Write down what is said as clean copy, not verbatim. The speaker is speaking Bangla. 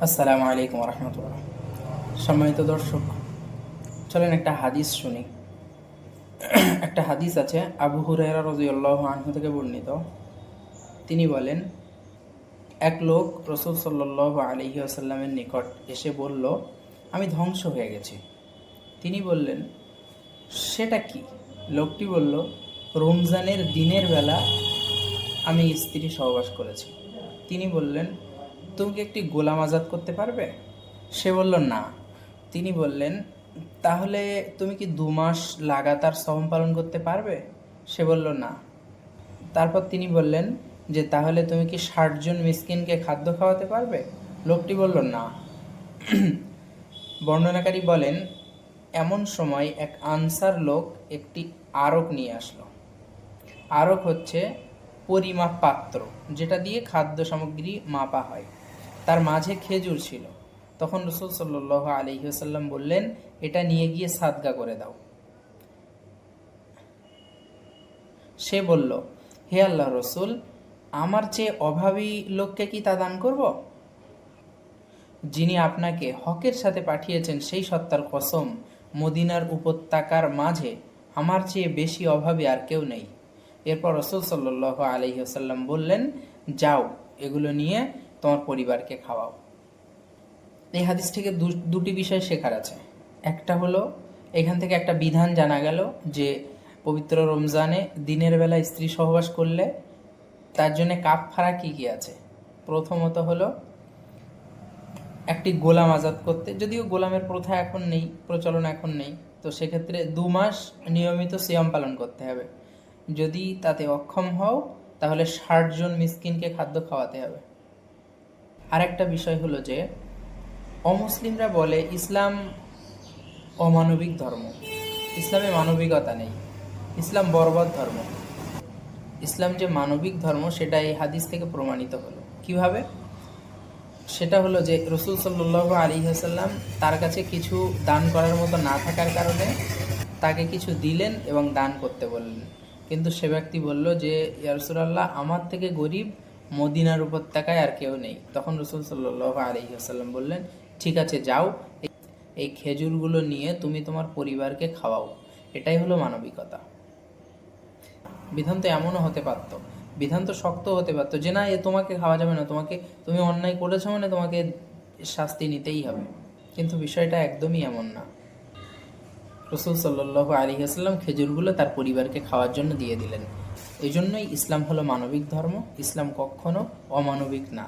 আসসালামু আলাইকুম রহমতুল্লাহ। সম্মানিত দর্শক, চলেন একটা হাদিস শুনি। একটা হাদিস আছে আবু হুরায়রা রাদিয়াল্লাহু আনহু থেকে বর্ণিত। তিনি বলেন, এক লোক রাসূল সাল্লাল্লাহু আলাইহি ওয়াসাল্লামের নিকট এসে বলল, আমি ধ্বংস হয়ে গেছি। তিনি বললেন, সেটা কি? লোকটি বলল, রমজানের দিনের বেলা আমি স্ত্রী সহবাস করেছি। তিনি বললেন, তুমি কি একটি গোলাম আজাদ করতে পারবে? সে বলল, না। তিনি বললেন, তাহলে তুমি কি 2 মাস লাগাতার সওম পালন করতে পারবে? সে বলল, না। তারপর তিনি বললেন যে, তাহলে তুমি কি 60 জন মিসকিনকে খাদ্য খাওয়াতে পারবে? লোকটি বলল, না। বর্ণনাকারী বলেন, এমন সময় এক আনসার লোক একটি আরক নিয়ে আসলো। আরক হচ্ছে পরিমাপ পাত্র, যেটা দিয়ে খাদ্য সামগ্রী মাপা হয়। তার মাঝে খেজুর ছিল। তখন রাসূল সাল্লাল্লাহু আলাইহি ওয়াসাল্লাম বললেন, এটা নিয়ে গিয়ে সাদকা করে দাও। সে বলল, হে আল্লাহর রাসূল, আমার চেয়ে অভাবী লোককে কি তা দান করব? যিনি আপনাকে হকের সাথে পাঠিয়েছেন সেই সত্তার কসম, মদিনার উপত্যকার মাঝে আমার চেয়ে বেশি অভাবী আর কেউ নেই। এরপর রাসূল সাল্লাল্লাহু আলাইহি ওয়াসাল্লাম বললেন, যাও, এগুলো নিয়ে তোমার পরিবারকে খাওয়াও। এই হাদিস থেকে দুটি বিষয় শেখার আছে। একটা হলো, এখান থেকে একটা বিধান জানা গেল যে পবিত্র রমজানে দিনের বেলা স্ত্রী সহবাস করলে তার জন্য কাফফারা কি কি আছে। প্রথমত হলো একটি গোলাম আজাদ করতে, যদিও গোলামের প্রথা এখন নেই, প্রচলন এখন নেই, তো সেক্ষেত্রে 2 মাস নিয়মিত সিয়াম পালন করতে হবে। যদি তাতে অক্ষম হও তাহলে 60 জন মিসকিনকে খাদ্য খাওয়াতে হবে। আরেকটা বিষয় হলো যে অমুসলিমরা বলে ইসলাম অমানবিক ধর্ম, ইসলামে মানবিকতা নেই, ইসলাম বর্বর ধর্ম। ইসলাম যে মানবিক ধর্ম সেটা এই হাদিস থেকে প্রমাণিত হলো। কিভাবে? সেটা হলো যে রাসূল সাল্লাল্লাহু আলাইহি ওয়াসাল্লাম তার কাছে কিছু দান করার মতো না থাকার কারণে তাকে কিছু দিলেন এবং দান করতে বললেন। কিন্তু সে ব্যক্তি বলল যে, ইয়া রাসূলুল্লাহ, আমার থেকে গরিব মদিনার উপত্যকায় আর কেউ নেই। তখন রাসূল সাল্লাল্লাহু আলাইহি ওয়াসাল্লাম বললেন, ঠিক আছে, যাও, এই খেজুরগুলো নিয়ে তুমি তোমার পরিবারকে খাওয়াও। এটাই হলো মানবিকতা। বিধান তো এমনও হতে পারত, বিধান তো শক্ত হতে পারতো যে না, এ তোমাকে খাওয়া যাবে না, তুমি অন্যায় করেছো মানে তোমাকে শাস্তি নিতেই হবে। কিন্তু বিষয়টা একদমই এমন না। রাসূল সাল্লাল্লাহু আলাইহি ওয়াসাল্লাম খেজুরগুলো তার পরিবারকে খাওয়ার জন্য দিয়ে দিলেন। এই জন্যই ইসলাম হলো মানবিক ধর্ম, ইসলাম কখনো অমানবিক না।